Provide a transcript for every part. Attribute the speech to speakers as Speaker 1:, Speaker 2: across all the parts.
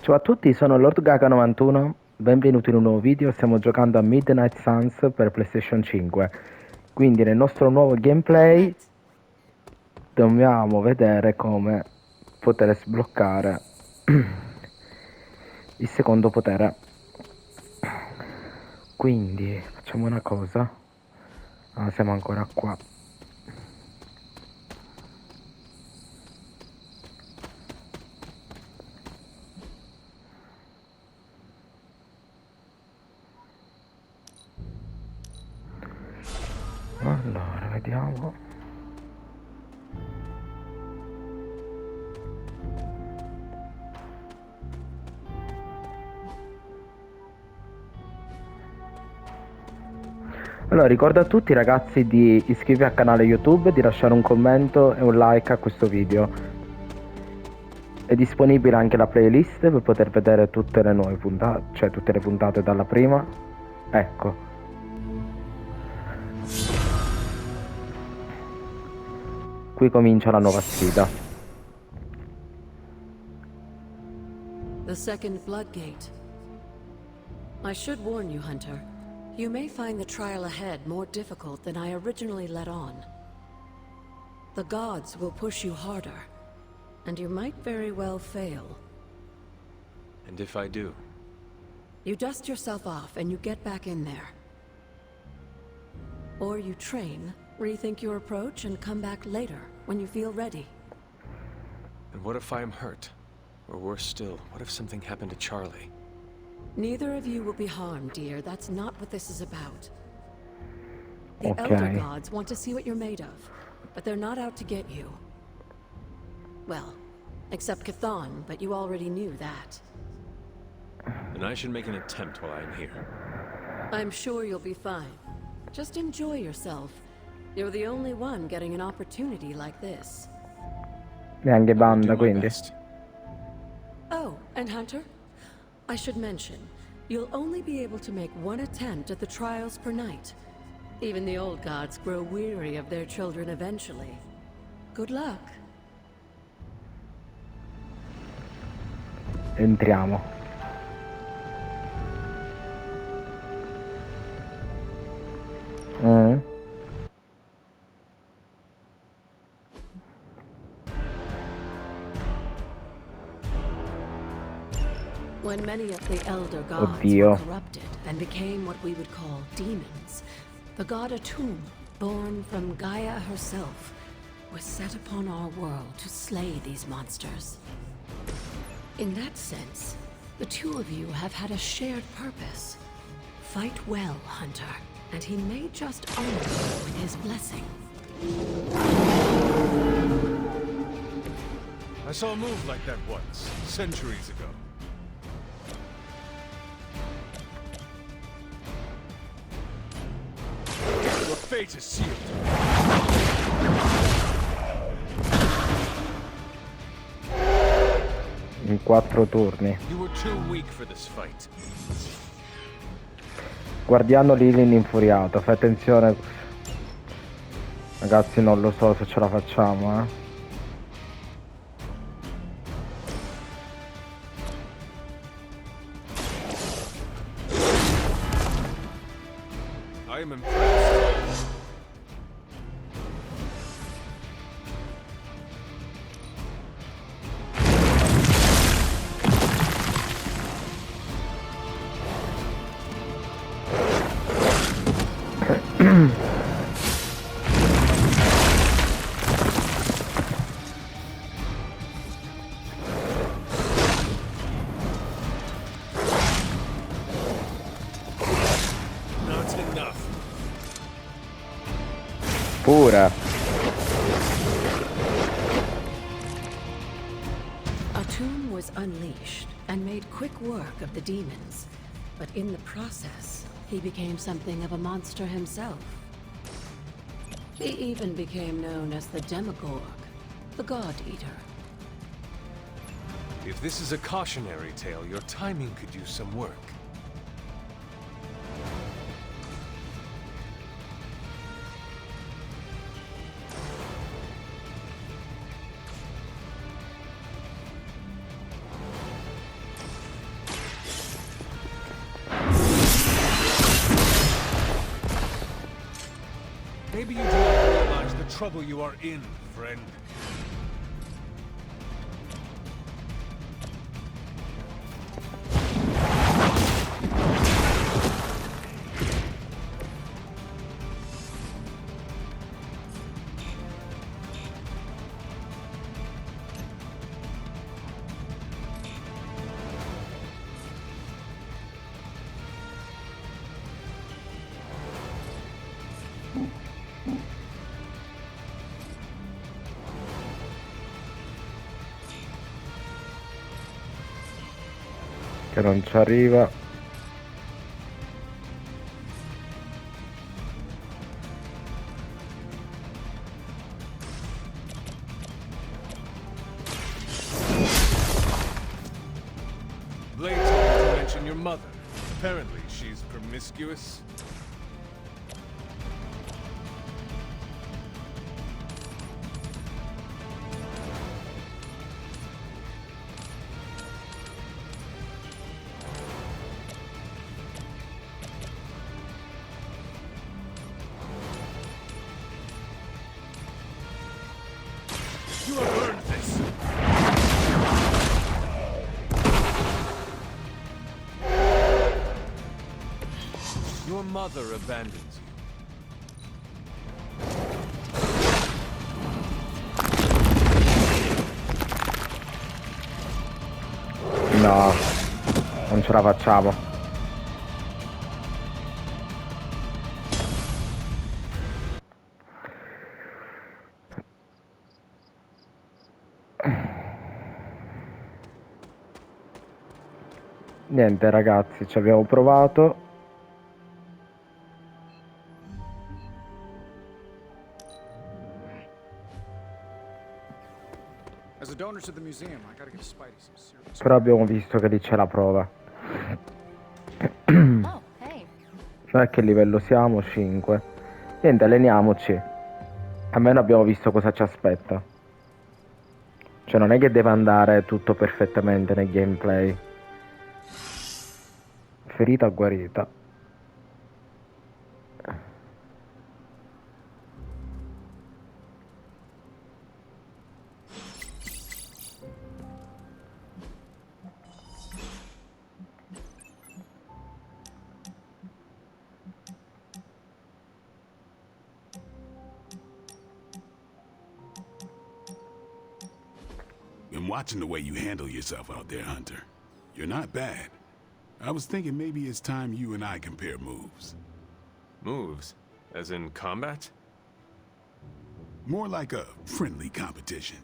Speaker 1: Ciao a tutti, sono Lord Gaga91, benvenuti in un nuovo video. Stiamo giocando a Midnight Suns per PlayStation 5. Quindi nel nostro nuovo gameplay dobbiamo vedere come poter sbloccare il secondo potere. Quindi facciamo una cosa. Ah, siamo ancora qua. Allora, vediamo. Allora, ricordo a tutti ragazzi di iscrivervi al canale YouTube, di lasciare un commento e un like a questo video. È disponibile anche la playlist per poter vedere tutte le nuove puntate, cioè tutte le puntate dalla prima. Ecco. Qui comincia la nuova sfida.
Speaker 2: The second floodgate. I should warn you, Hunter. You may find the trial ahead more difficult than I originally let on. The gods will push you harder, and you might very well fail.
Speaker 3: And if I do?
Speaker 2: You dust yourself off and you get back in there. Or you train, rethink your approach, and come back later, when you feel ready.
Speaker 3: And what if I am hurt? Or worse still, what if something happened to Charlie?
Speaker 2: Neither of you will be harmed, dear. That's not what this is about. The
Speaker 1: Okay.
Speaker 2: Elder Gods want to see what you're made of, but they're not out to get you. Well, except Chthon, but you already knew that.
Speaker 3: And I should make an attempt while I'm here.
Speaker 2: I'm sure you'll be fine. Just enjoy yourself. You're the only one getting an opportunity like this.
Speaker 1: Neanche
Speaker 3: I will do
Speaker 1: banda,
Speaker 3: my
Speaker 1: quindi.
Speaker 3: best.
Speaker 2: Oh, and Hunter? I should mention, you'll only be able to make one attempt at the trials per night. Even the old gods grow weary of their children eventually. Good luck.
Speaker 1: Entriamo.
Speaker 2: When many of the elder gods
Speaker 1: Oddio.
Speaker 2: were corrupted and became what we would call demons, the god Atum, born from Gaia herself, was set upon our world to slay these monsters. In that sense, the two of you have had a shared purpose. Fight well, Hunter, and he may just honor you with his blessing.
Speaker 4: I saw a move like that once, centuries ago. Your fate is sealed.
Speaker 1: In 4 turni.
Speaker 4: You were too weak for this fight.
Speaker 1: Guardiano Lilin infuriato. Fai attenzione. Ragazzi, non lo so se ce la facciamo,
Speaker 4: I am impressed. Not enough.
Speaker 1: Pure.
Speaker 2: Atum was unleashed and made quick work of the demons, but in the process, he became something of a monster himself. He even became known as the Demogorg, the God Eater.
Speaker 3: If this is a cautionary tale, your timing could use some work.
Speaker 4: Maybe you do not realize the trouble you are in, friend.
Speaker 1: Che non ci arriva.
Speaker 4: Blade told me to mention your mother. Apparently, she's promiscuous. You have earned this. Your mother abandons you.
Speaker 1: No, non ce la facciamo. Niente ragazzi, ci abbiamo provato.
Speaker 5: As a donor to the museum, I gotta give Spidey some serious.
Speaker 1: Però abbiamo visto che lì c'è la prova.
Speaker 6: Oh, hey.
Speaker 1: Non è che livello siamo? 5. Niente, alleniamoci. Almeno abbiamo visto cosa ci aspetta. Cioè non è che deve andare tutto perfettamente nel gameplay. Ferita guarita.
Speaker 7: Been watching the way you handle yourself out there, Hunter. You're not bad. I was thinking maybe it's time you and I compare moves.
Speaker 3: Moves? As in combat?
Speaker 7: More like a friendly competition.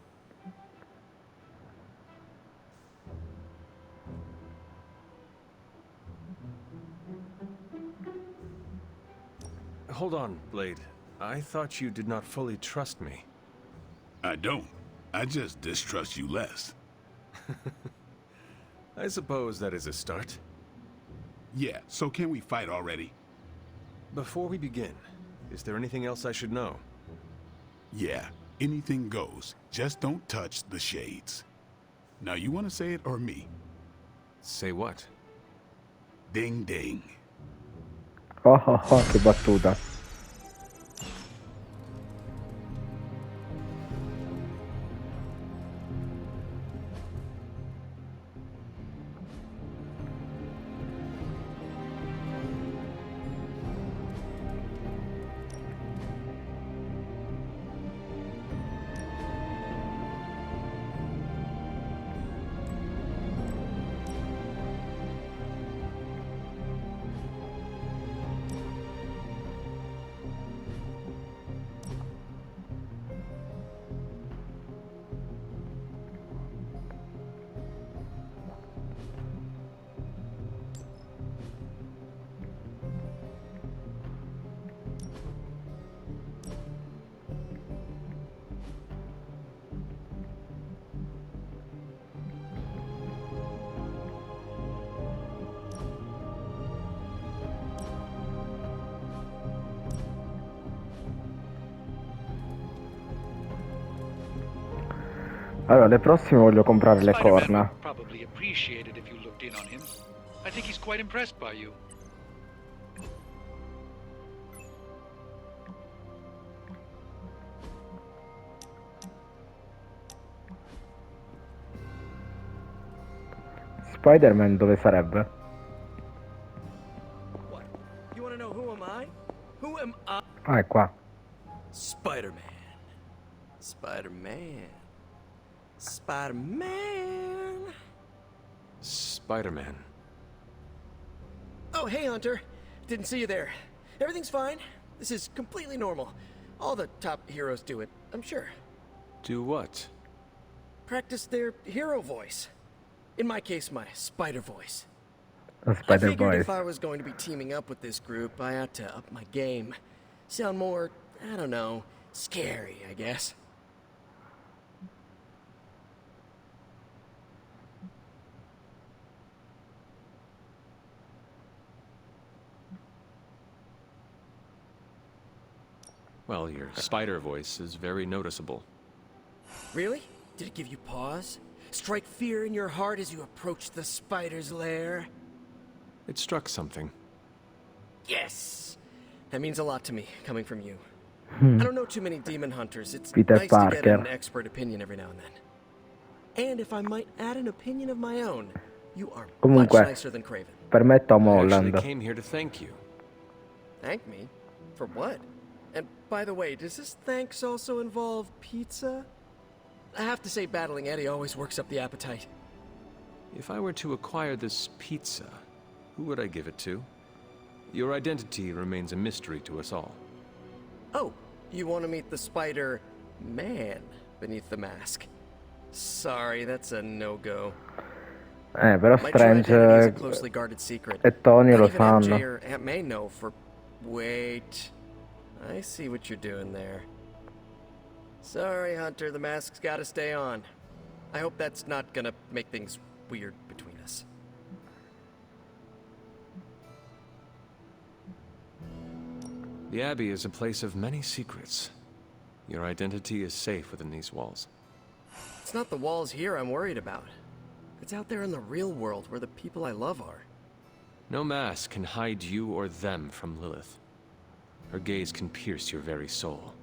Speaker 3: Hold on, Blade. I thought you did not fully trust me.
Speaker 7: I don't. I just distrust you less.
Speaker 3: I suppose that is a start.
Speaker 7: Yeah, so can we fight already?
Speaker 3: Before we begin, is there anything else I should know?
Speaker 7: Yeah, anything goes. Just don't touch the shades. Now you want to say it or me?
Speaker 3: Say what?
Speaker 7: Ding ding.
Speaker 1: Oh oh oh, che battuta. Allora, le prossime voglio comprare le
Speaker 8: Spider-Man
Speaker 1: corna.
Speaker 8: would probably appreciate it if you looked in on him. I think he's quite impressed by you.
Speaker 1: Spider-Man dove sarebbe?
Speaker 6: What? You wanna know who am I? Who am I?
Speaker 1: Ah, è qua.
Speaker 6: Spider-Man. Spider-Man. Spider-Man.
Speaker 3: Spider-Man.
Speaker 6: Oh, hey, Hunter. Didn't see you there. Everything's fine. This is completely normal. All the top heroes do it, I'm sure.
Speaker 3: Do what?
Speaker 6: Practice their hero voice. In my case, my spider voice.
Speaker 1: A
Speaker 6: I
Speaker 1: Spider
Speaker 6: figured
Speaker 1: Boy.
Speaker 6: if I was going to be teaming up with this group, I had to up my game. Sound more, I don't know, scary, I guess.
Speaker 3: Well, your spider voice is very noticeable.
Speaker 6: Really? Did it give you pause? Strike fear in your heart as you approach the spider's lair?
Speaker 3: It struck something.
Speaker 6: Yes! That means a lot to me, coming from you. I don't know too many demon hunters. It's
Speaker 1: Peter
Speaker 6: nice to get an
Speaker 1: Parker.
Speaker 6: expert opinion every now and then. And if I might add an opinion of my own, you are much
Speaker 1: Comunque,
Speaker 6: nicer than Craven.
Speaker 1: per me è Tom
Speaker 3: I actually
Speaker 1: Holland.
Speaker 3: came here to thank you.
Speaker 6: Thank me? For what? And by the way, does this thanks also involve pizza? I have to say, battling Eddie always works up the appetite.
Speaker 3: If I were to acquire this pizza, who would I give it to? Your identity remains a mystery to us all.
Speaker 6: Oh, you want to meet the Spider-Man beneath the mask? Sorry, that's a no-go.
Speaker 1: Però
Speaker 6: My true identity is a
Speaker 1: Strange
Speaker 6: closely guarded secret.
Speaker 1: e Tony
Speaker 6: Not
Speaker 1: lo
Speaker 6: even MJ
Speaker 1: sanno.
Speaker 6: or Aunt May know for... Wait. I see what you're doing there. Sorry, Hunter, the mask's gotta stay on. I hope that's not gonna make things weird between us.
Speaker 3: The Abbey is a place of many secrets. Your identity is safe within these walls.
Speaker 6: It's not the walls here I'm worried about. It's out there in the real world where the people I love are.
Speaker 3: No mask can hide you or them from Lilith. Her gaze can pierce your very soul.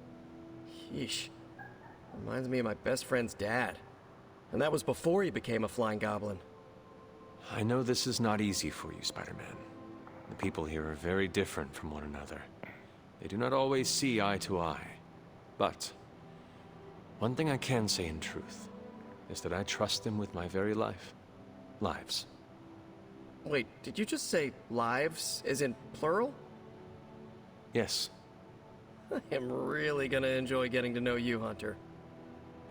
Speaker 6: Yeesh. Reminds me of my best friend's dad. And that was before he became a flying goblin.
Speaker 3: I know this is not easy for you, Spider-Man. The people here are very different from one another. They do not always see eye to eye. But one thing I can say in truth is that I trust them with my very life. Lives.
Speaker 6: Wait, did you just say lives, as in plural?
Speaker 3: Yes,
Speaker 6: I am really gonna enjoy getting to know you, Hunter.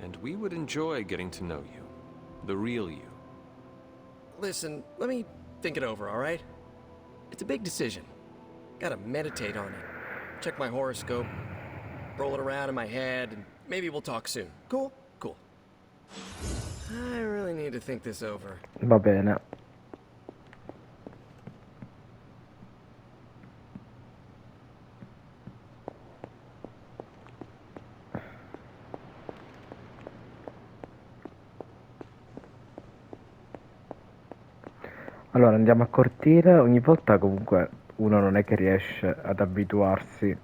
Speaker 3: and we would enjoy getting to know you. The real you.
Speaker 6: Listen, let me think it over, alright? It's a big decision. Gotta meditate on it. Check my horoscope, roll it around in my head, and maybe we'll talk soon. Cool? Cool. I really need to think this over.
Speaker 1: Va bene. Allora andiamo a cortile, ogni volta comunque uno non è che riesce ad abituarsi.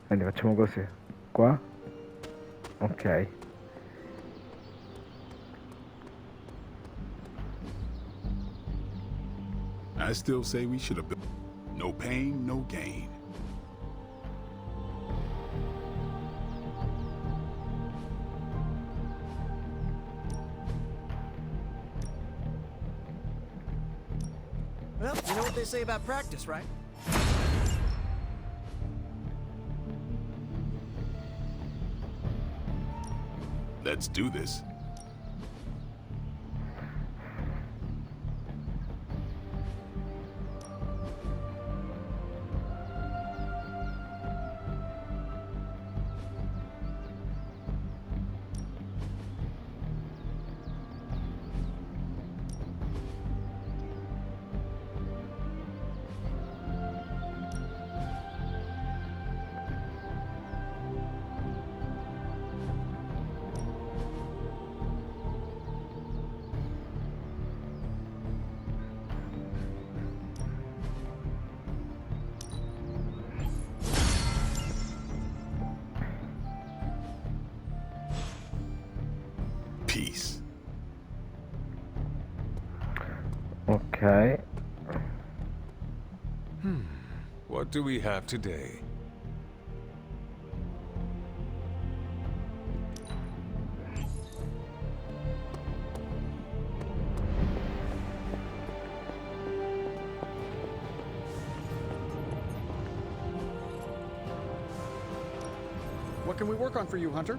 Speaker 1: Quindi facciamo così. Qua. Ok.
Speaker 7: I still say we should have been. No pain, no gain.
Speaker 6: Well, you know what they say about practice, right?
Speaker 7: Let's do this.
Speaker 1: Ok.
Speaker 3: What do we have today?
Speaker 5: What can we work on for you, Hunter?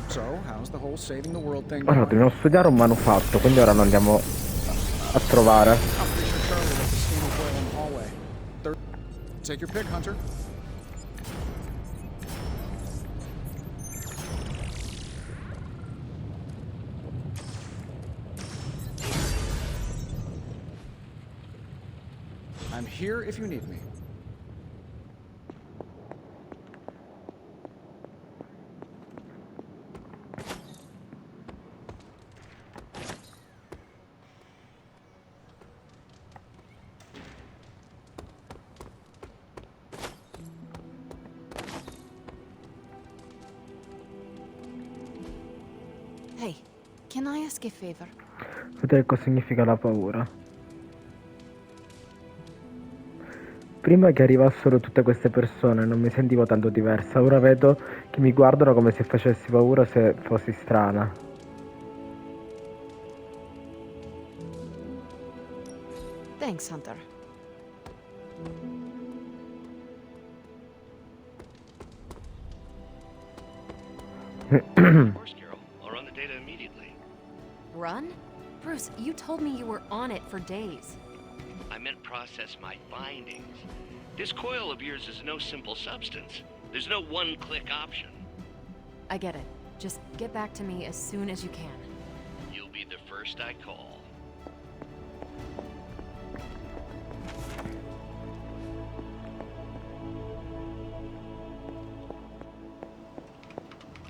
Speaker 5: So, how's the whole saving the world thing
Speaker 1: Ora
Speaker 5: going?
Speaker 1: dobbiamo studiare un manufatto, quindi ora lo andiamo a trovare.
Speaker 5: I'm pretty sure Charlie left the steamer coil in the hallway. Take your pick, Hunter. I'm here if you need me.
Speaker 9: Hey, can I ask a favor?
Speaker 1: Vedere cosa significa la paura. Prima che arrivassero tutte queste persone non mi sentivo tanto diversa, ora vedo che mi guardano come se facessi paura se fossi strana.
Speaker 9: Thanks, Hunter.
Speaker 10: Of course, Carol. I'll run the data immediately.
Speaker 9: Run? Bruce, you told me you were on it for days.
Speaker 10: I meant process my findings. This coil of yours is no simple substance. There's no one-click option.
Speaker 9: I get it. Just get back to me as soon as you can.
Speaker 10: You'll be the first I call.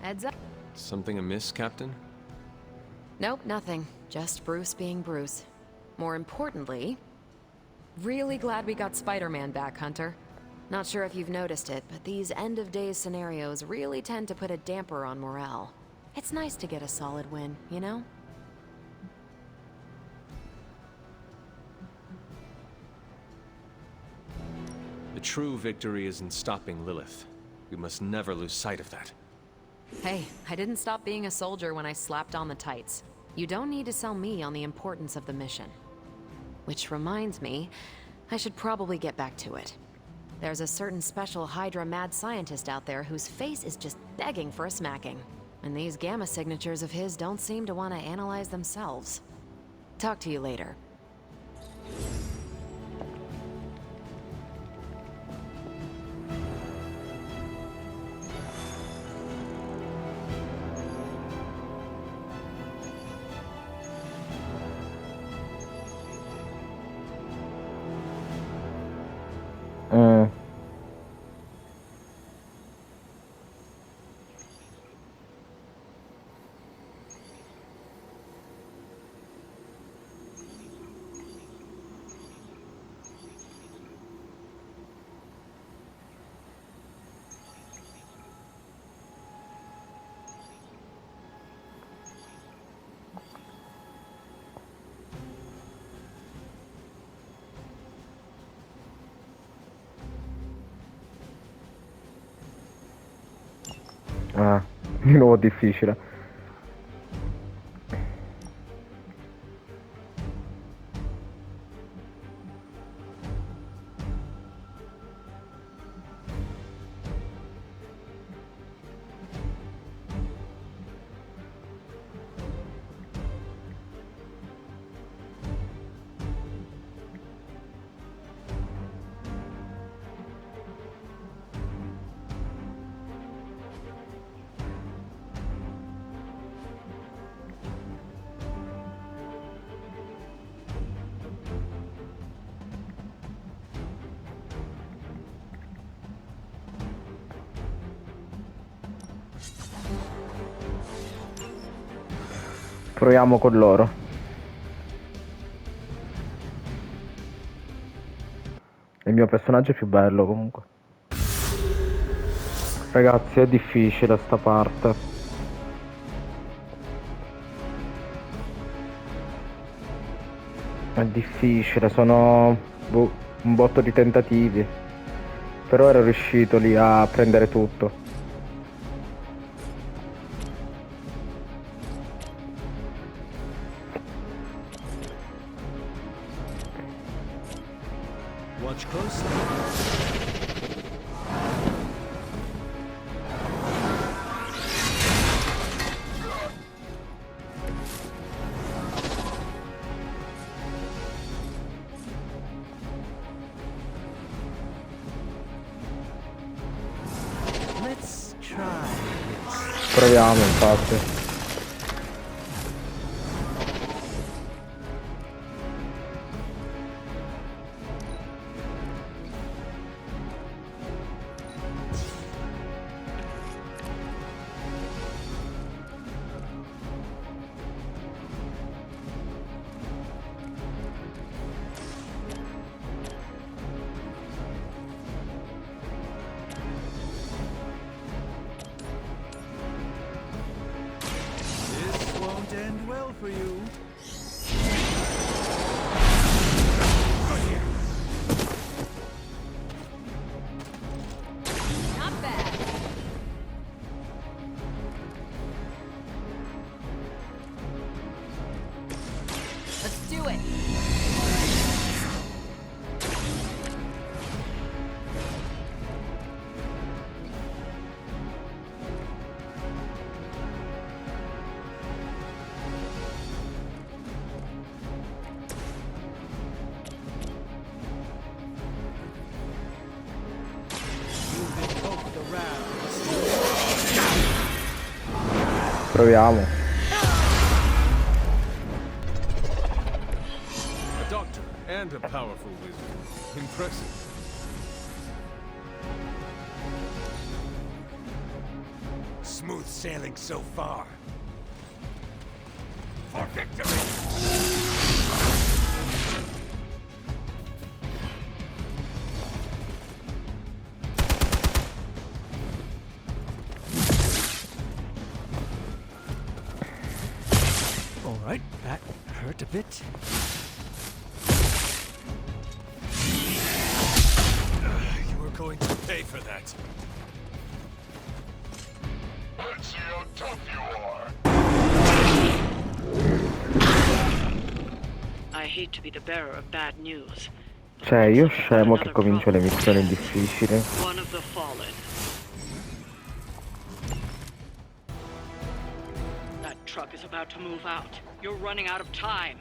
Speaker 9: Heads up.
Speaker 3: Something amiss, Captain?
Speaker 9: Nope, nothing. Just Bruce being Bruce. More importantly, really glad we got Spider-Man back, Hunter. Not sure if you've noticed it, but these end-of-days scenarios really tend to put a damper on morale. It's nice to get a solid win, you know?
Speaker 3: The true victory is in stopping Lilith. We must never lose sight of that.
Speaker 9: Hey, I didn't stop being a soldier when I slapped on the tights. You don't need to sell me on the importance of the mission. Which reminds me, I should probably get back to it. There's a certain special Hydra mad scientist out there whose face is just begging for a smacking. And these gamma signatures of his don't seem to want to analyze themselves. Talk to you later.
Speaker 1: Ah, di nuovo difficile. Proviamo con loro. Il mio personaggio è più bello comunque. Ragazzi, è difficile sta parte. È difficile, sono un botto di tentativi. Però ero riuscito lì a prendere tutto.
Speaker 5: Watch closely. Let's try.
Speaker 1: Proviamo, infatti.
Speaker 5: This won't end well for you.
Speaker 9: Not bad. Let's do it.
Speaker 5: You've invoked the wrath.
Speaker 1: Proviamo.
Speaker 4: A doctor and a powerful wizard. Impressive.
Speaker 11: Smooth sailing so far. For victory!
Speaker 5: All right, that hurt a bit.
Speaker 11: You were going to pay for that.
Speaker 7: Let's see how tough you are.
Speaker 12: I hate to be the bearer of bad news.
Speaker 1: Cioè, io scemo che comincio le missioni difficili.
Speaker 12: One of the fallen. That truck is about to move out. You're running out of time.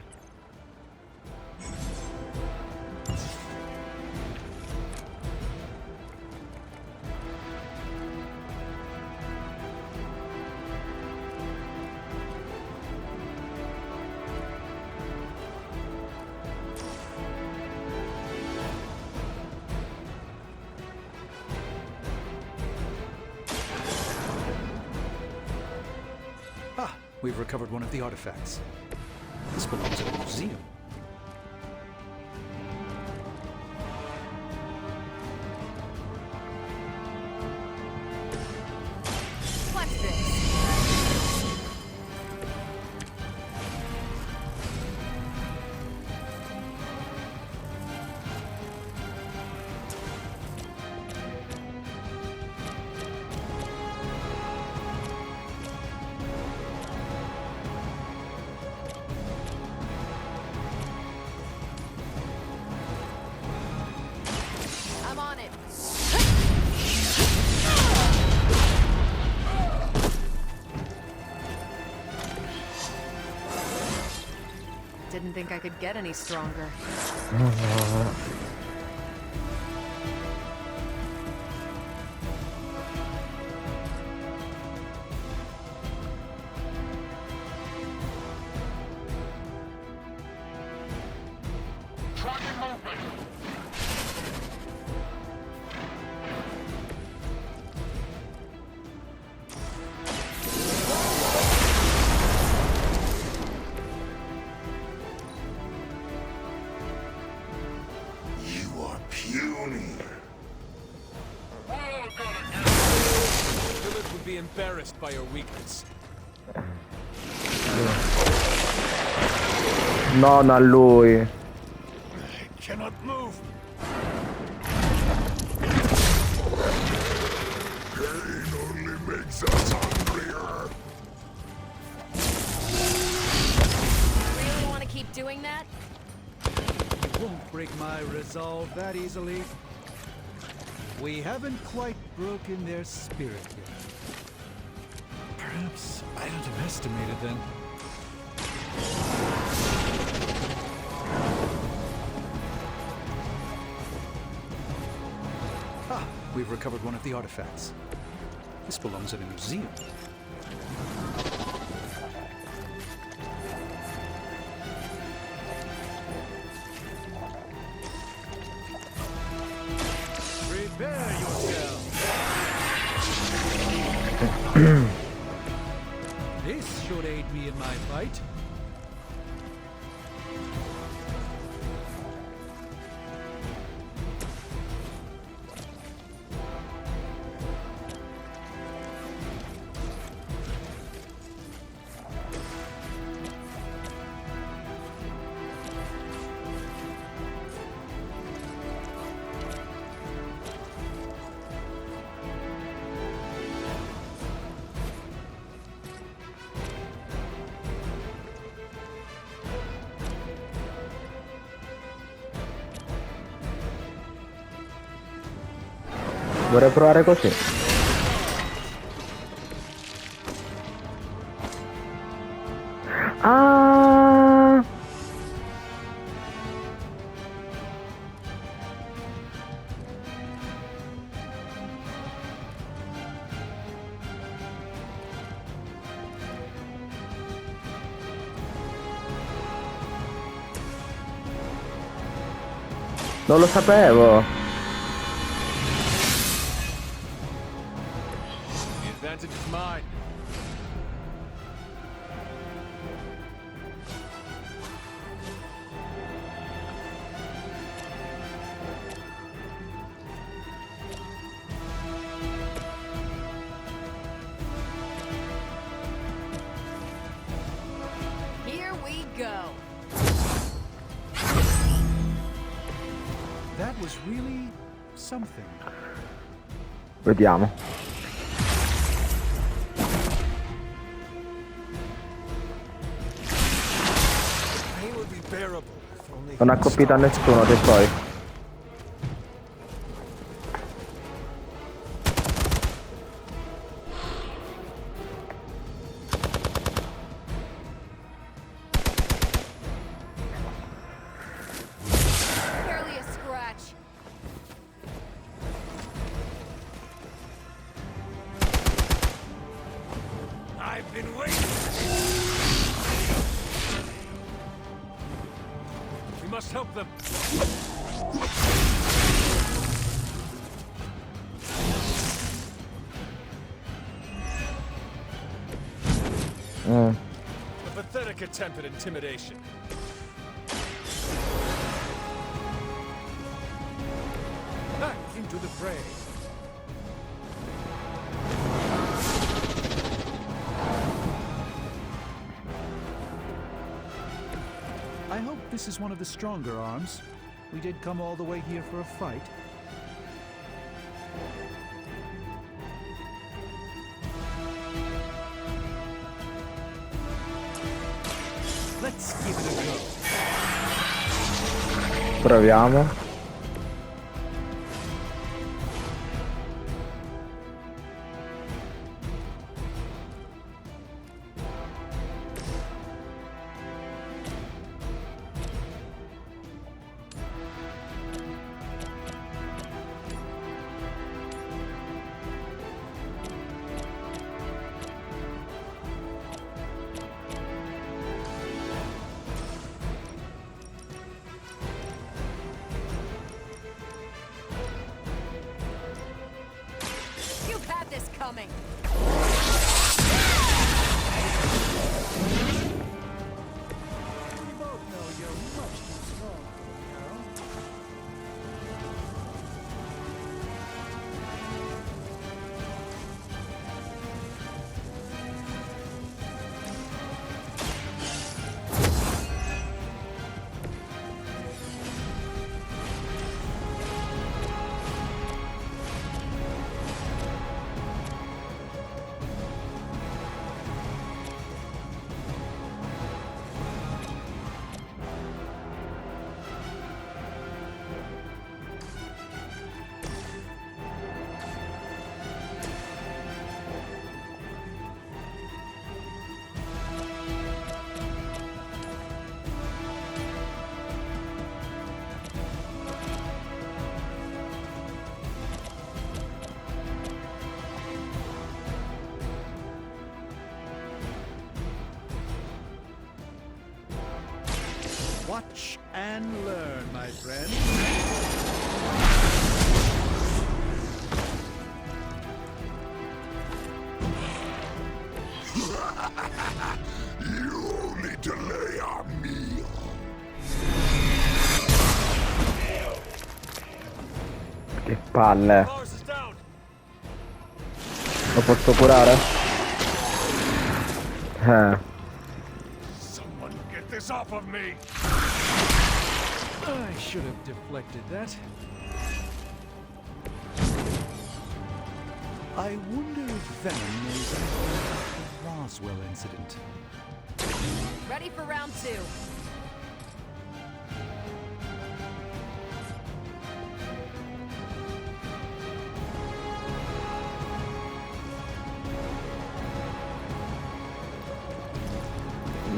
Speaker 5: Ah, we've recovered one of the artifacts. This belongs at a museum.
Speaker 9: What's this? I'm on it. Didn't think I could get any stronger.
Speaker 4: be embarrassed by your weakness.
Speaker 1: Non a lui.
Speaker 11: I cannot move.
Speaker 7: Pain only makes us hungrier.
Speaker 9: Really want to keep doing that?
Speaker 13: You won't break my resolve that easily. We haven't quite broken their spirit yet. Perhaps I underestimated them. Ah, we've recovered one of the artifacts. This belongs in a museum.
Speaker 11: Prepare yourself.
Speaker 13: This should aid me in my fight.
Speaker 1: Vorrei provare così. Ah! Non lo sapevo.
Speaker 4: The advantage is mine.
Speaker 9: Here we go.
Speaker 13: That was really something.
Speaker 1: Vediamo.
Speaker 11: Pain would be bearable if only
Speaker 1: Non ha colpito a nessuno dei suoi.
Speaker 9: Barely a scratch.
Speaker 11: I've been waiting.
Speaker 4: We must help them. A pathetic attempt at intimidation.
Speaker 13: Back into the fray. I hope this is one of the stronger arms. We did come all the way here for a fight. Let's give it a go.
Speaker 1: Proviamo.
Speaker 9: You've had this coming.
Speaker 13: We both know you're much too strong for me, girl. Watch and learn, my friend.
Speaker 7: You only delay our meal.
Speaker 1: Che palle. Lo posso curare?
Speaker 11: Someone get this off of me.
Speaker 13: I should have deflected that. I wonder if Venom knows anything about the Roswell incident.
Speaker 9: Ready for round 2.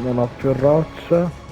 Speaker 1: Non ho più roccia.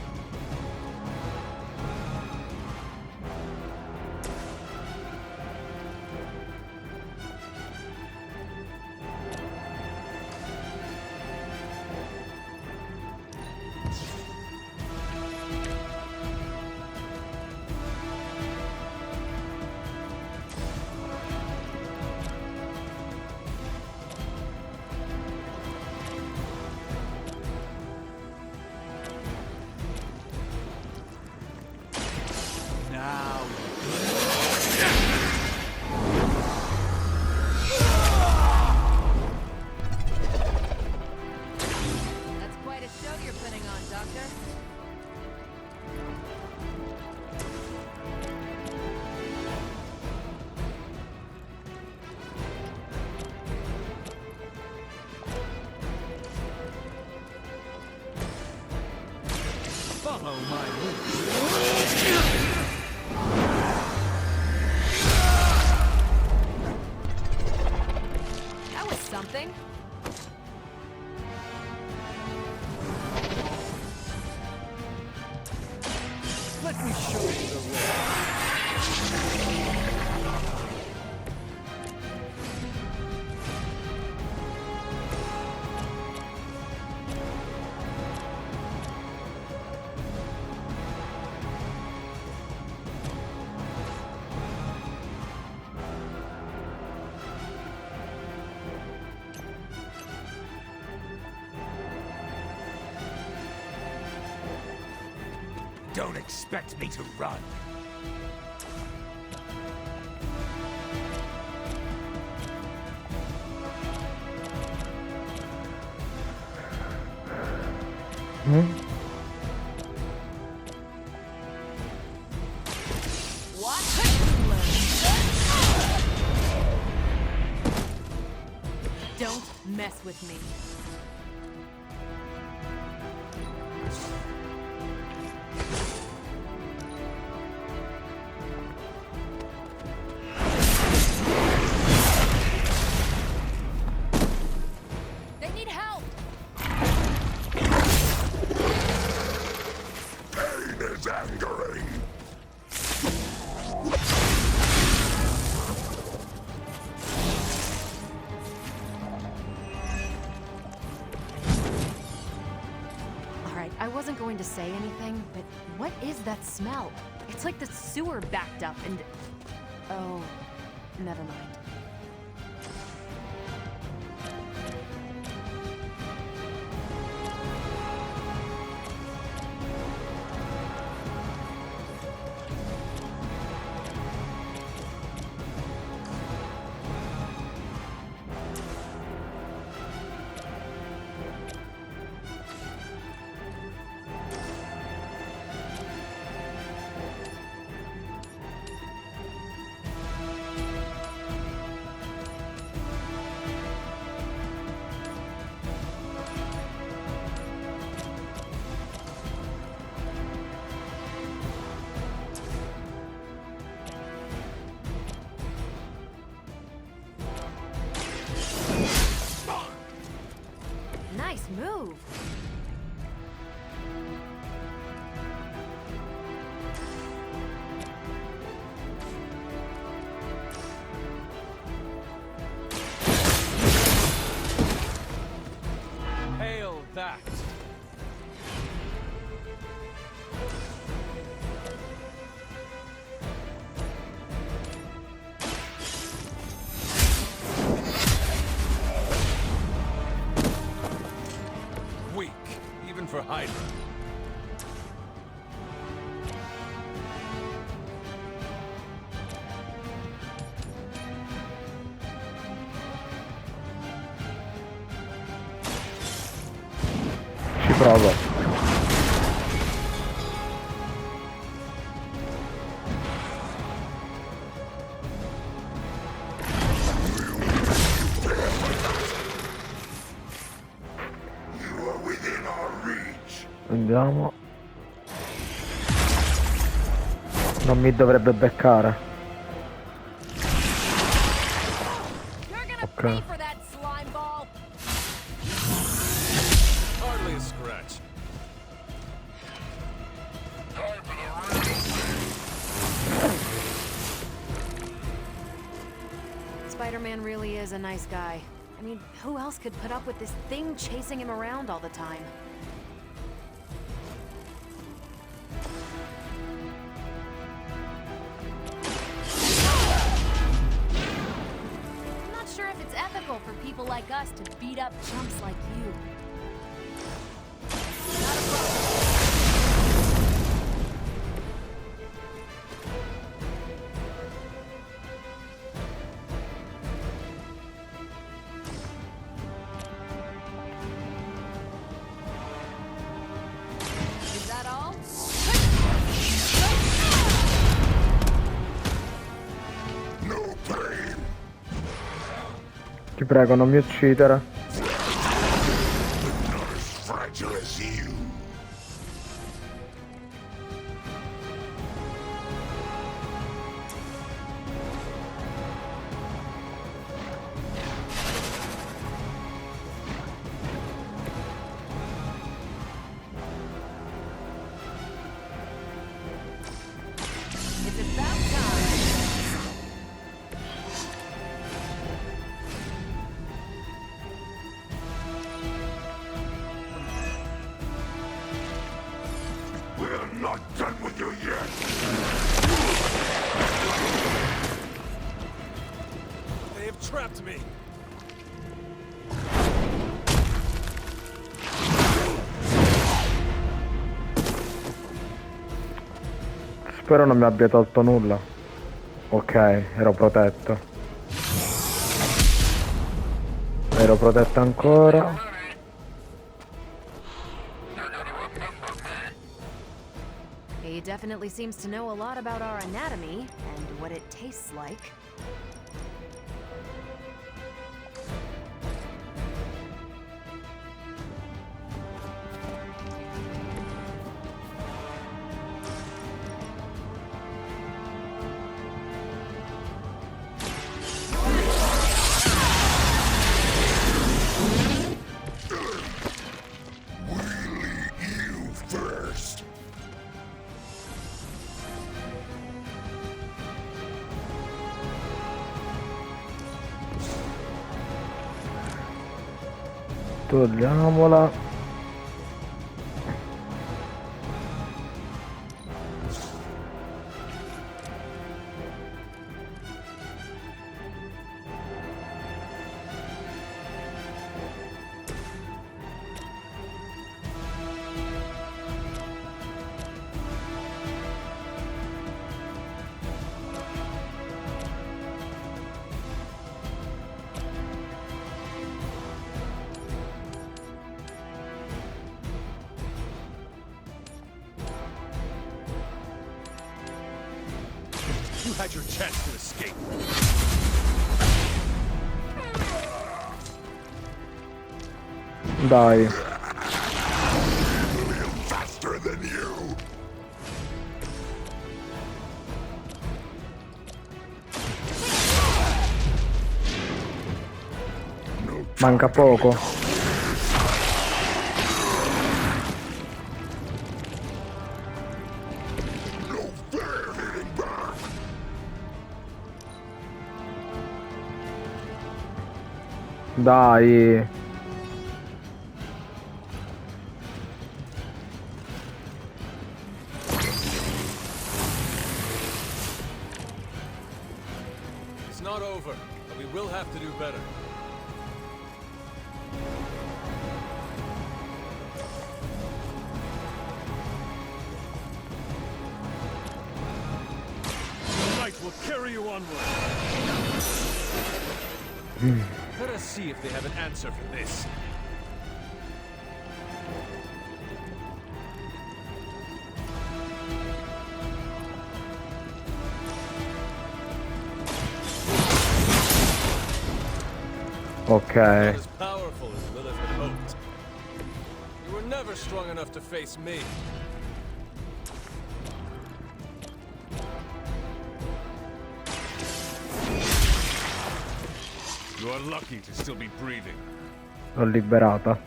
Speaker 9: That's quite a show you're putting on, Doctor.
Speaker 13: Follow my moves.
Speaker 9: That was something.
Speaker 13: Let me show you the way.
Speaker 11: Don't expect me to run.
Speaker 9: Don't mess with me. They need help.
Speaker 7: Pain is angering.
Speaker 9: I wasn't going to say anything, but what is that smell? It's like the sewer backed up and... Oh, never mind. Nice move.
Speaker 4: Hail that.
Speaker 1: provo. Andiamo. Non mi dovrebbe beccare. Ok.
Speaker 4: Hardly a scratch.
Speaker 9: Spider-Man really is a nice guy. I mean, who else could put up with this thing chasing him around all the time? I'm not sure if it's ethical for people like us to beat up chumps like you. Not a problem. Is that all?
Speaker 1: Ti prego, non mi uccidere.
Speaker 7: Fragile as you.
Speaker 9: It's about time.
Speaker 7: We're not done with you yet.
Speaker 4: They have trapped me.
Speaker 1: Spero non mi abbia tolto nulla. Ok, ero protetto. Ero protetto ancora.
Speaker 9: He definitely seems to know a lot about our anatomy and what it tastes like.
Speaker 7: You first.
Speaker 1: Togliamola.
Speaker 4: You had your chance to escape.
Speaker 1: Dai.
Speaker 7: Faster than you.
Speaker 1: Manca poco. Dai.
Speaker 4: It's not over, but we will have to do better. The light will carry you onward. Let us see if they have an answer for this.
Speaker 1: Ok.
Speaker 4: Not as powerful as Lilith had hoped. You were never strong enough to face me. You are lucky to still be breathing.
Speaker 1: L'ho liberata.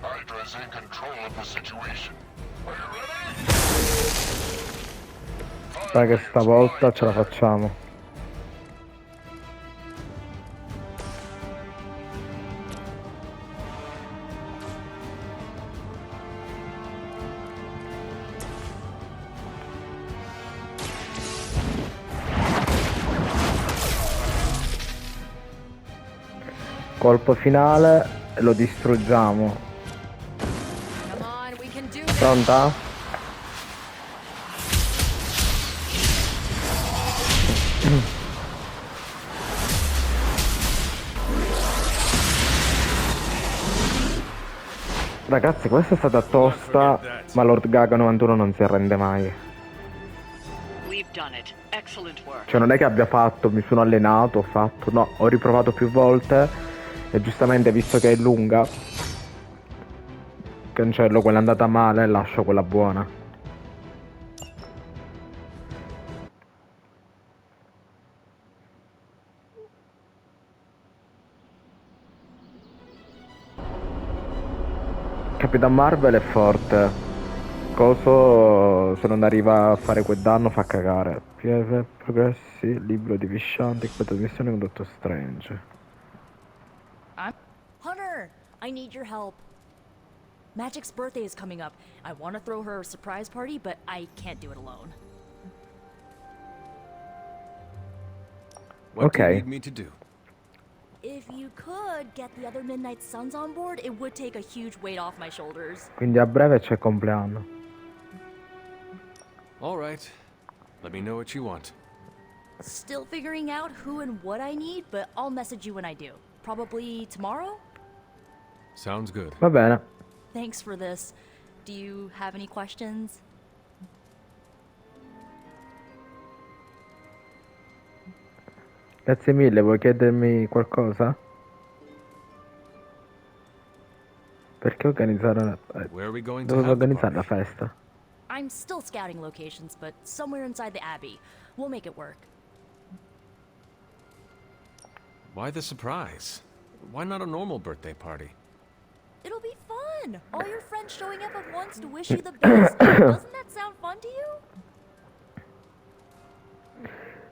Speaker 11: Hydra is in control of the situation.
Speaker 1: Dai che stavolta ce la facciamo. Colpo finale e lo distruggiamo. Pronta? Ragazzi, questa è stata tosta, ma Lord Gaga 91 non si arrende mai. Cioè non è che abbia fatto, mi sono allenato, ho fatto, no, ho riprovato più volte e giustamente visto che è lunga, cancello quella andata male e lascio quella buona. Capitan Marvel è forte. Coso, se non arriva a fare quel danno fa cagare. ps5 progressi, libro di Visciante, equipato di missione con Dottor Strange.
Speaker 14: Hunter, I need your help. Magic's birthday is coming up. I want to throw her a surprise party, but I can't do it alone.
Speaker 3: What do you need me to do?
Speaker 14: If you could get the other Midnight Suns on board, it would take a huge weight off my shoulders.
Speaker 1: Quindi a breve c'è il compleanno.
Speaker 3: All right. Let me know what you want.
Speaker 14: Still figuring out who and what I need, but I'll message you when I do. Probably tomorrow?
Speaker 3: Sounds good.
Speaker 1: Va bene.
Speaker 14: Thanks for this. Do you have any questions?
Speaker 1: Grazie mille, vuoi chiedermi qualcosa? Perché organizzare dove organizzare la festa?
Speaker 14: I'm still scouting locations, but somewhere inside the Abbey. We'll make it work.
Speaker 3: Why the surprise? Why not a normal birthday party?
Speaker 14: It'll be fun! All your friends showing up at once to wish you the best. Doesn't that sound fun to you?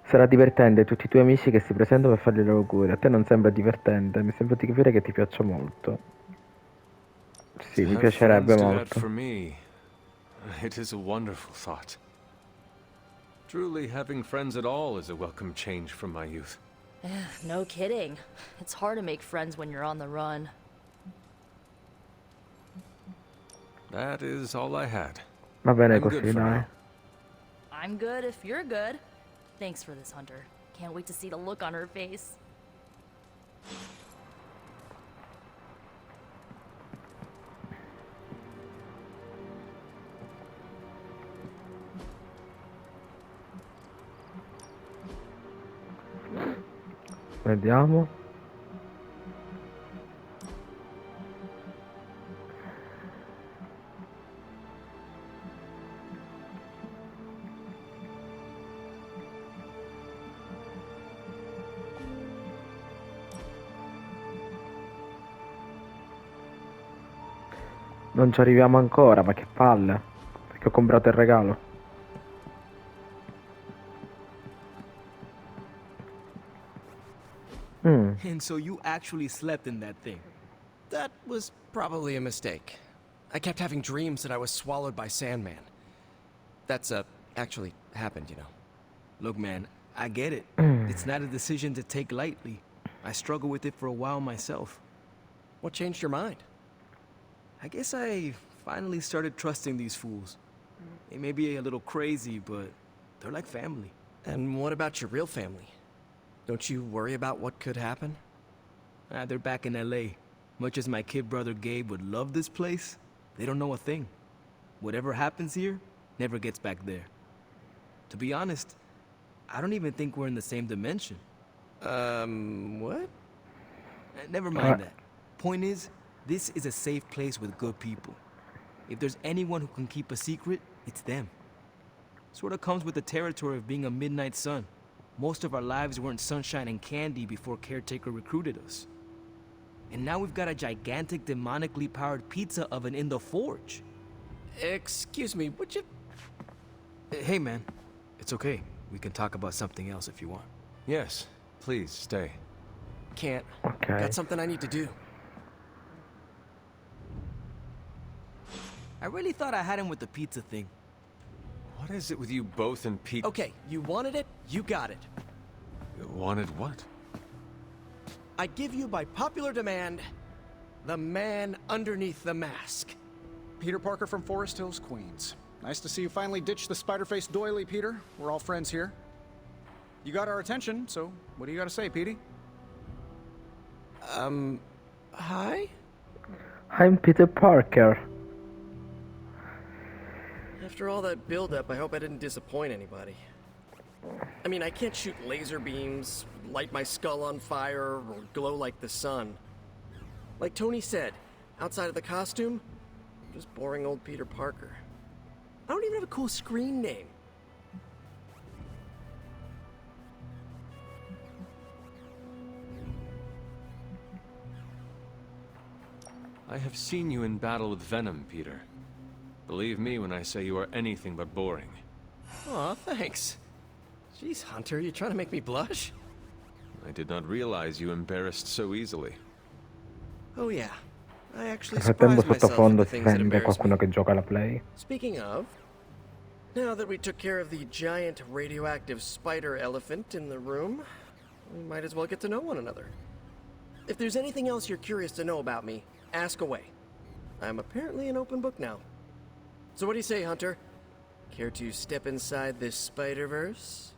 Speaker 1: Sarà divertente, tutti i tuoi amici che si presentano per fargli gli auguri. A te non sembra divertente, mi sembra di capire che ti piaccia molto. Sì, mi piacerebbe molto.
Speaker 3: For me, it is a wonderful thought. Truly, having friends at all is a welcome change from my youth.
Speaker 14: No kidding. It's hard to make friends when you're on the run.
Speaker 3: That is all I had.
Speaker 1: Va bene così, dai.
Speaker 14: I'm good if you're good. Thanks for this, Hunter. Can't wait to see the look on her face.
Speaker 1: Vediamo. Non ci arriviamo ancora, ma che palle. Perché ho comprato il regalo.
Speaker 15: And so you actually slept in that thing?
Speaker 6: That was probably a mistake. I kept having dreams that I was swallowed by Sandman. That's, actually happened, you know.
Speaker 15: Look, man, I get it. It's not a decision to take lightly. I struggled with it for a while myself.
Speaker 6: What changed your mind?
Speaker 15: I guess I finally started trusting these fools. They may be a little crazy, but they're like family.
Speaker 6: And what about your real family? Don't you worry about what could happen?
Speaker 15: They're back in LA. Much as my kid brother Gabe would love this place, they don't know a thing. whatever happens here never gets back there. To be honest, I don't even think we're in the same dimension.
Speaker 6: What?
Speaker 15: Never mind that. Point is, this is a safe place with good people. If there's anyone who can keep a secret, it's them. Sort of comes with the territory of being a midnight sun. Most of our lives weren't sunshine and candy before Caretaker recruited us. And now we've got a gigantic demonically powered pizza oven in the forge.
Speaker 6: Excuse me, would you...
Speaker 15: Hey man, it's okay. We can talk about something else if you want.
Speaker 3: Yes, please stay.
Speaker 6: Can't.
Speaker 1: Okay.
Speaker 6: Got something I need to do.
Speaker 15: I really thought I had him with the pizza thing.
Speaker 3: What is it with you both and Pete?
Speaker 6: Okay, you wanted it, you got it.
Speaker 3: Wanted what?
Speaker 6: I give you by popular demand, the man underneath the mask.
Speaker 5: Peter Parker from Forest Hills, Queens. Nice to see you finally ditched the spider-faced doily, Peter. We're all friends here. You got our attention, so what do you got to say, Petey?
Speaker 6: Hi?
Speaker 1: I'm Peter Parker.
Speaker 6: After all that build-up, I hope I didn't disappoint anybody. I mean, I can't shoot laser beams, light my skull on fire, or glow like the sun. Like Tony said, outside of the costume, I'm just boring old Peter Parker. I don't even have a cool screen name.
Speaker 3: I have seen you in battle with Venom, Peter. Believe me when I say you are anything but boring.
Speaker 6: Aw, thanks. Jeez, Hunter, you trying to make me blush?
Speaker 3: I did not realize you embarrassed so easily.
Speaker 6: Oh yeah, I actually
Speaker 1: Nel frattempo
Speaker 6: surprised myself
Speaker 1: sottofondo
Speaker 6: with the
Speaker 1: si
Speaker 6: things that
Speaker 1: sente
Speaker 6: embarrass
Speaker 1: qualcuno
Speaker 6: me.
Speaker 1: che gioca alla Play.
Speaker 6: Speaking of, now that we took care of the giant radioactive spider elephant in the room, we might as well get to know one another. If there's anything else you're curious to know about me, ask away. I'm apparently an open book now. So what do you say, Hunter? Care to step inside this Spider-Verse?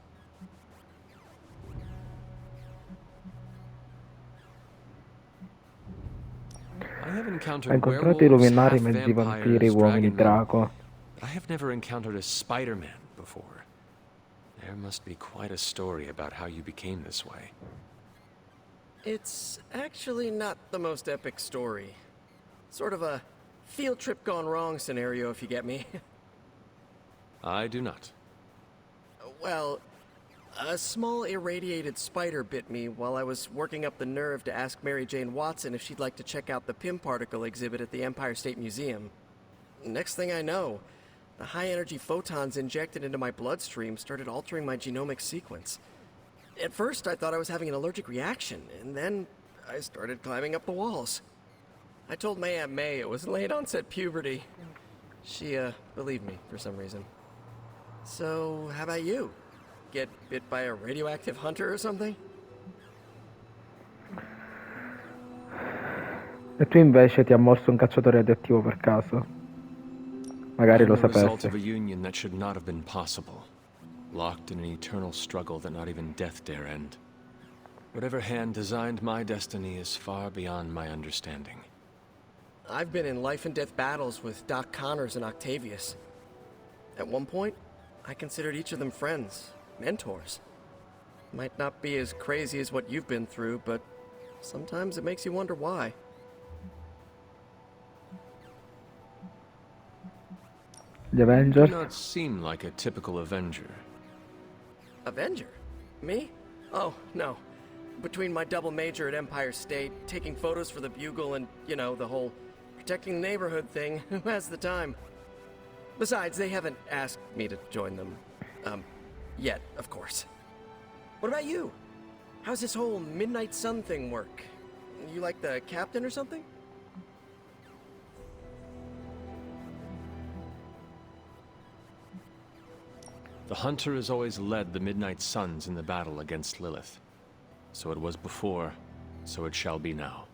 Speaker 3: I have
Speaker 1: Ha
Speaker 3: encountered
Speaker 1: incontrato i
Speaker 3: werewolves,
Speaker 1: luminari,
Speaker 3: half
Speaker 1: mezzi vampiri,
Speaker 3: vampires,
Speaker 1: uomini
Speaker 3: dragon men.
Speaker 1: drago.
Speaker 3: I have never encountered a Spider-Man before. There must be quite a story about how you became this way.
Speaker 6: It's actually not the most epic story. Sort of a field trip gone wrong scenario, if you get me.
Speaker 3: I do not.
Speaker 6: Well, a small irradiated spider bit me while I was working up the nerve to ask Mary Jane Watson if she'd like to check out the Pym particle exhibit at the Empire State Museum. Next thing I know, the high-energy photons injected into my bloodstream started altering my genomic sequence. At first, I thought I was having an allergic reaction, and then I started climbing up the walls. I told my Aunt May it was late-onset puberty. She, believed me for some reason. So, how about you? Get bit by a radioactive hunter or something?
Speaker 1: E tu invece ti ha morso un cacciatore radioattivo per caso? Magari lo
Speaker 3: I'm the result
Speaker 1: sapessi.
Speaker 3: of a union that should not have been possible. Locked in an eternal struggle that not even death dare end. Whatever hand designed my destiny is far beyond my understanding.
Speaker 6: I've been in life and death battles with Doc Connors and Octavius. At one point, I considered each of them friends, mentors. Might not be as crazy as what you've been through, but sometimes it makes you wonder why.
Speaker 1: Gli
Speaker 3: You
Speaker 1: Avengers?
Speaker 3: do not seem like a typical Avenger.
Speaker 6: Avenger? Me? Oh, no. Between my double major at Empire State, taking photos for the Bugle, and, you know, the whole protecting the neighborhood thing, who has the time? Besides, they haven't asked me to join them. Yet, of course. What about you? How's this whole Midnight Sun thing work? You like the captain or something?
Speaker 3: The Hunter has always led the Midnight Suns in the battle against Lilith. So it was before, so it shall be now.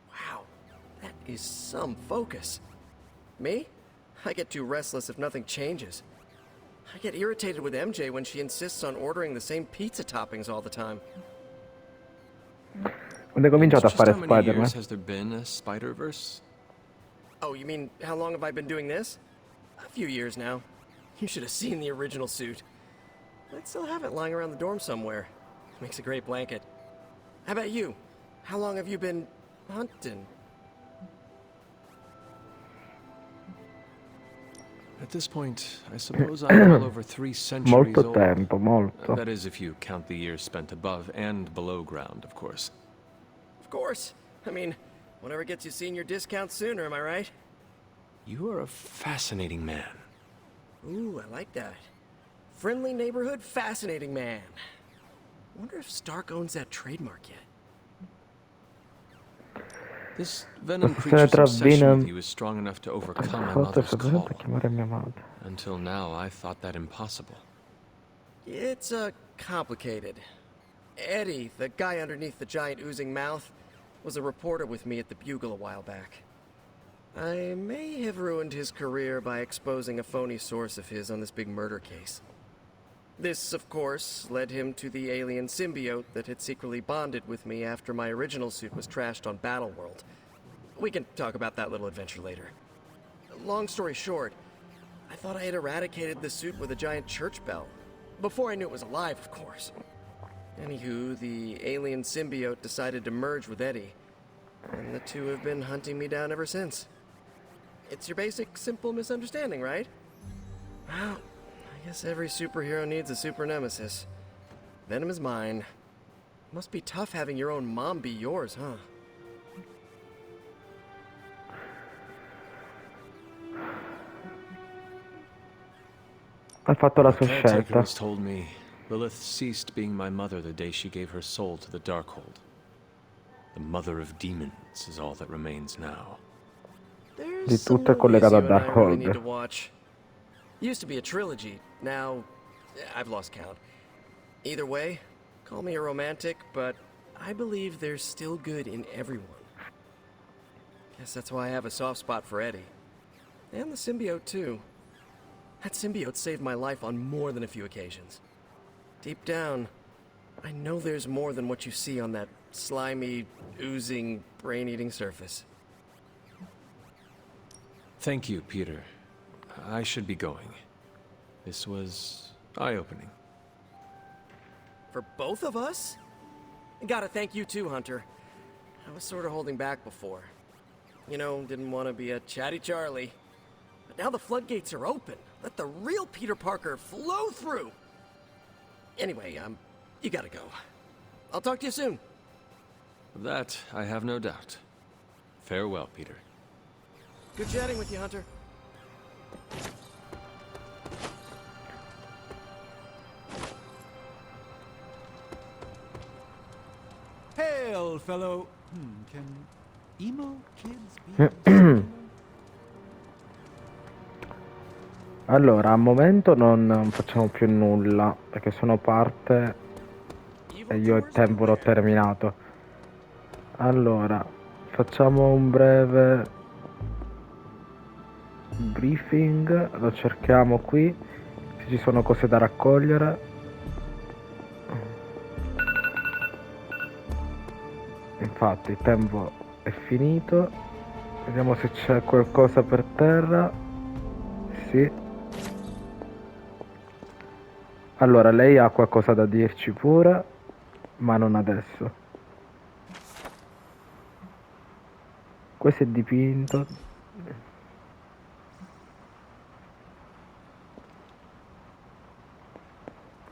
Speaker 6: Wow, that is some focus. Me? I get too restless if nothing changes. I get irritated with MJ when she insists on ordering the same pizza toppings all the time.
Speaker 1: Quando hai cominciato a
Speaker 3: Just
Speaker 1: fare
Speaker 3: how many
Speaker 1: Spider-Man?
Speaker 3: years has there been a Spider-Verse?
Speaker 6: Oh, you mean how long have I been doing this? A few years now. You should have seen the original suit. I still have it lying around the dorm somewhere. Makes a great blanket. How about you? How long have you been hunting?
Speaker 3: At this point, I suppose I'm well over 3 centuries
Speaker 1: Molto
Speaker 3: old.
Speaker 1: tempo, molto.
Speaker 3: That is if you count the years spent above and below ground, of course.
Speaker 6: Of course. I mean, whatever gets you senior discount sooner, am I right?
Speaker 3: You are a fascinating man.
Speaker 6: Ooh, I like that. Friendly neighborhood, fascinating man. Wonder if Stark owns that trademark yet.
Speaker 3: This venom creature's obsession with you is strong enough to overcome my mother's call. Until now, I thought that impossible.
Speaker 6: It's, complicated. Eddie, the guy underneath the giant oozing mouth, was a reporter with me at the Bugle a while back. I may have ruined his career by exposing a phony source of his on this big murder case. This, of course, led him to the alien symbiote that had secretly bonded with me after my original suit was trashed on Battleworld. We can talk about that little adventure later. Long story short, I thought I had eradicated the suit with a giant church bell. Before I knew it was alive, of course. Anywho, the alien symbiote decided to merge with Eddie, and the two have been hunting me down ever since. It's your basic, simple misunderstanding, right? Well, I guess every superhero needs a super nemesis. Venom is mine. Must be tough having your own mom be yours, huh?
Speaker 1: Ha fatto la
Speaker 3: The
Speaker 1: sua
Speaker 3: caretaker
Speaker 1: scelta.
Speaker 3: has told me Lilith ceased being my mother the day she gave her soul to the Darkhold. The mother of demons is all that remains now.
Speaker 1: Di tutto è collegato a
Speaker 6: I really need to
Speaker 1: Darkhold.
Speaker 6: watch. Used to be a trilogy. Now, I've lost count. Either way, call me a romantic, but I believe there's still good in everyone. Guess that's why I have a soft spot for Eddie. And the symbiote, too. That symbiote saved my life on more than a few occasions. Deep down, I know there's more than what you see on that slimy, oozing, brain-eating surface.
Speaker 3: Thank you, Peter. I should be going. This was eye-opening.
Speaker 6: For both of us? Gotta thank you too, Hunter. I was sort of holding back before. You know, didn't want to be a chatty Charlie. But now the floodgates are open. Let the real Peter Parker flow through. Anyway, you gotta go. I'll talk to you soon.
Speaker 3: Of that, I have no doubt. Farewell, Peter.
Speaker 6: Good chatting with you, Hunter.
Speaker 13: Hail, fellow. Can emo kids be?
Speaker 1: Allora, al momento non facciamo più nulla, perché sono parte e io il tempo l'ho terminato. Allora, facciamo un breve briefing, lo cerchiamo qui, se ci sono cose da raccogliere. Infatti il tempo è finito, vediamo se c'è qualcosa per terra. Sì. Allora, lei ha qualcosa da dirci pure, ma non adesso. Questo è dipinto.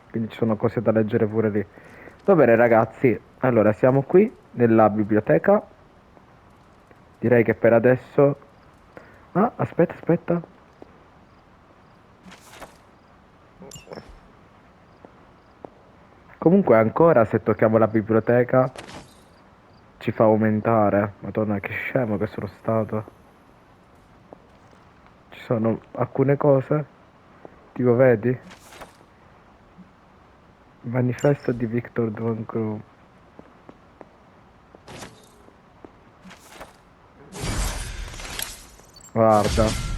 Speaker 1: Quindi ci sono cose da leggere pure lì. Va bene ragazzi, allora siamo qui nella biblioteca. Direi che per adesso... Ah, aspetta. Comunque ancora se tocchiamo la biblioteca ci fa aumentare. Madonna che scemo che sono stato. Ci sono alcune cose. Tipo vedi? Manifesto di Victor Von Crew. Guarda.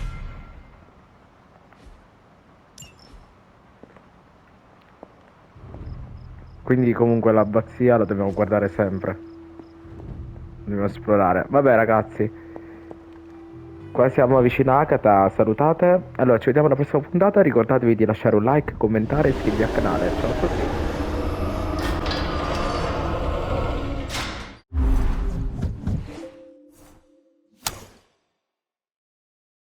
Speaker 1: Quindi comunque l'abbazia la dobbiamo guardare sempre. Dobbiamo esplorare. Vabbè ragazzi. Qua siamo vicino a Akata, salutate. Allora, ci vediamo alla prossima puntata. Ricordatevi di lasciare un like, commentare e iscrivervi al canale. Ciao a tutti.